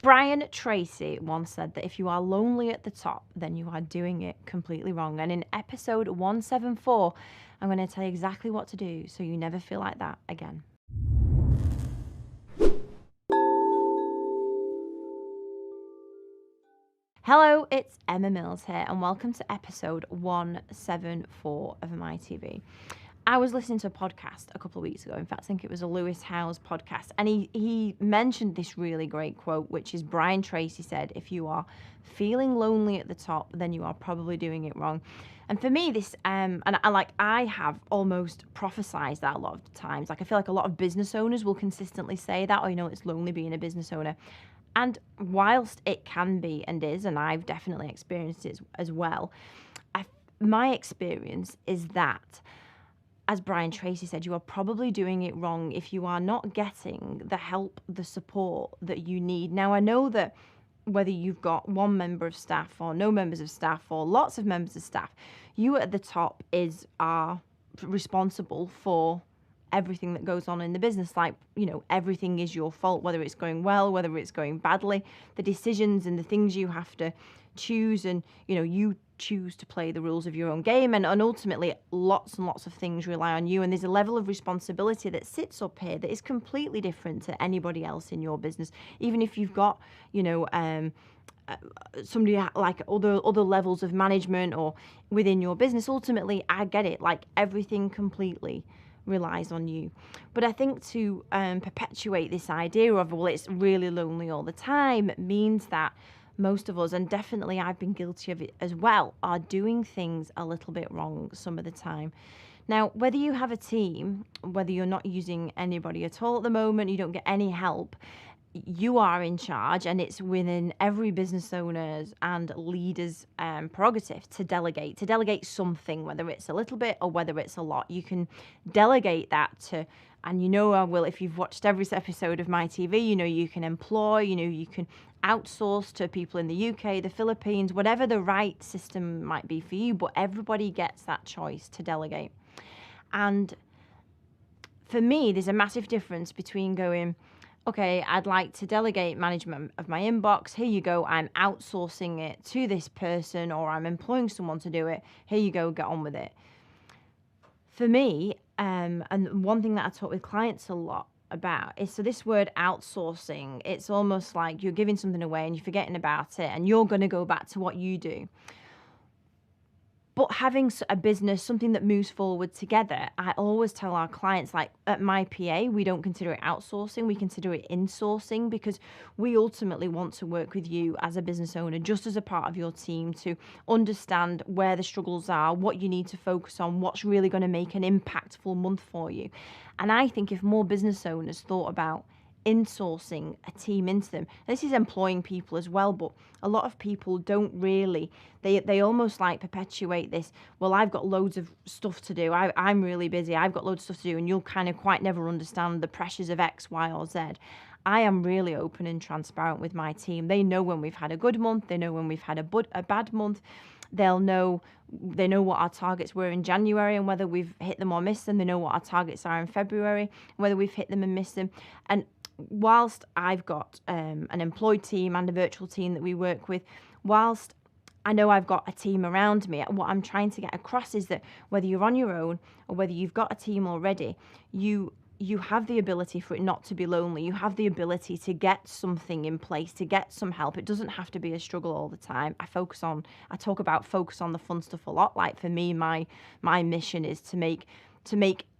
Brian Tracy once said that if you are lonely at the top, then you are doing it completely wrong. And in episode 174, I'm going to tell you exactly what to do so you never feel like that again. Hello, it's Emma Mills here, and welcome to episode 174 of MiTV. I was listening to a podcast a couple of weeks ago. In fact, I think it was a Lewis Howes podcast. And he mentioned this really great quote, which is Brian Tracy said, if you are feeling lonely at the top, then you are probably doing it wrong. And for me, this, and I have almost prophesized that a lot of times. Like, I feel like a lot of business owners will consistently say that, it's lonely being a business owner. And whilst it can be and is, and I've definitely experienced it as well, my experience is that, as Brian Tracy said, you are probably doing it wrong if you are not getting the help, the support that you need. Now, I know that whether you've got one member of staff or no members of staff or lots of members of staff, you at the top are responsible for everything that goes on in the business. Like, everything is your fault, whether it's going well, whether it's going badly, the decisions and the things you have to choose, and you choose to play the rules of your own game, and ultimately lots and lots of things rely on you, and there's a level of responsibility that sits up here that is completely different to anybody else in your business. Even if you've got somebody like other levels of management or within your business, ultimately I get it, like everything completely relies on you. But I think to perpetuate this idea of, well, it's really lonely all the time, means that most of us, and definitely I've been guilty of it as well, are doing things a little bit wrong some of the time. Now, whether you have a team, whether you're not using anybody at all at the moment, you don't get any help, you are in charge, and it's within every business owner's and leader's prerogative to delegate something, whether it's a little bit or whether it's a lot. You can delegate that to, and I will, if you've watched every episode of MiTV, you can employ, you can outsource to people in the UK, the Philippines, whatever the right system might be for you, but everybody gets that choice to delegate. And for me, there's a massive difference between going, okay, I'd like to delegate management of my inbox. Here you go. I'm outsourcing it to this person, or I'm employing someone to do it. Here you go. Get on with it. For me, and one thing that I talk with clients a lot about is, so this word outsourcing, it's almost like you're giving something away and you're forgetting about it and you're going to go back to what you do. But having a business, something that moves forward together, I always tell our clients, like at MyPA, we don't consider it outsourcing, we consider it insourcing, because we ultimately want to work with you as a business owner, just as a part of your team, to understand where the struggles are, what you need to focus on, what's really going to make an impactful month for you. And I think if more business owners thought about insourcing a team into them, this is employing people as well, but a lot of people don't really, they almost like perpetuate this, well, I've got loads of stuff to do, I'm really busy, I've got loads of stuff to do, and you'll kind of quite never understand the pressures of X, Y, or Z. I am really open and transparent with my team. They know when we've had a good month, they know when we've had a bad month. They know what our targets were in January and whether we've hit them or missed them. They know what our targets are in February, whether we've hit them and missed them. And whilst I've got an employed team and a virtual team that we work with, whilst I know I've got a team around me, what I'm trying to get across is that whether you're on your own or whether you've got a team already, you have the ability for it not to be lonely. You have the ability to get something in place, to get some help. It doesn't have to be a struggle all the time. I talk about focus on the fun stuff a lot. Like for me, my mission is to make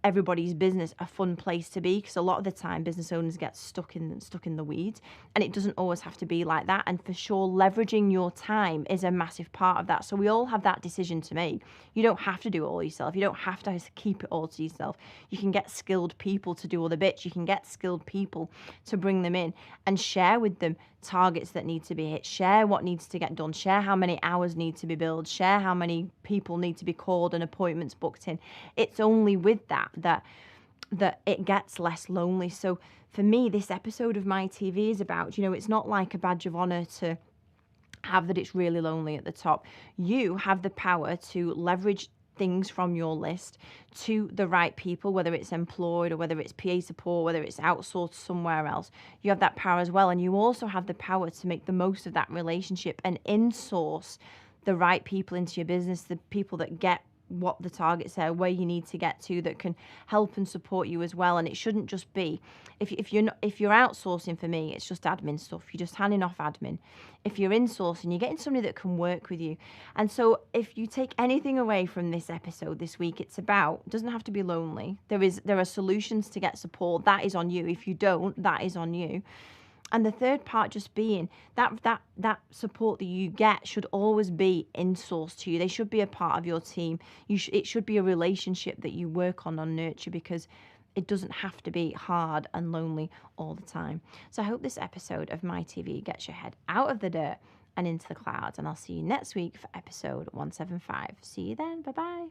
everybody's business a fun place to be, because a lot of the time business owners get stuck in the weeds, and it doesn't always have to be like that. And for sure, leveraging your time is a massive part of that. So we all have that decision to make. You don't have to do it all yourself. You don't have to keep it all to yourself. You can get skilled people to do all the bits. You can get skilled people to bring them in and share with them targets that need to be hit, share what needs to get done, share how many hours need to be billed, share how many people need to be called and appointments booked in. It's only with that it gets less lonely. So for me, this episode of MiTV is about, it's not like a badge of honor to have that it's really lonely at the top. You have the power to leverage things from your list to the right people, whether it's employed or whether it's PA support, whether it's outsourced somewhere else. You have that power as well. And you also have the power to make the most of that relationship and insource the right people into your business, the people that get what the targets are, where you need to get to, that can help and support you as well. And it shouldn't just be, if you're outsourcing, for me, it's just admin stuff. You're just handing off admin. If you're insourcing, you're getting somebody that can work with you. And so if you take anything away from this episode this week, it doesn't have to be lonely. There are solutions to get support. That is on you. If you don't, that is on you. And the third part just being that support that you get should always be insourced to you. They should be a part of your team. It should be a relationship that you work on nurture, because it doesn't have to be hard and lonely all the time. So I hope this episode of MiTV gets your head out of the dirt and into the clouds. And I'll see you next week for episode 175. See you then. Bye-bye.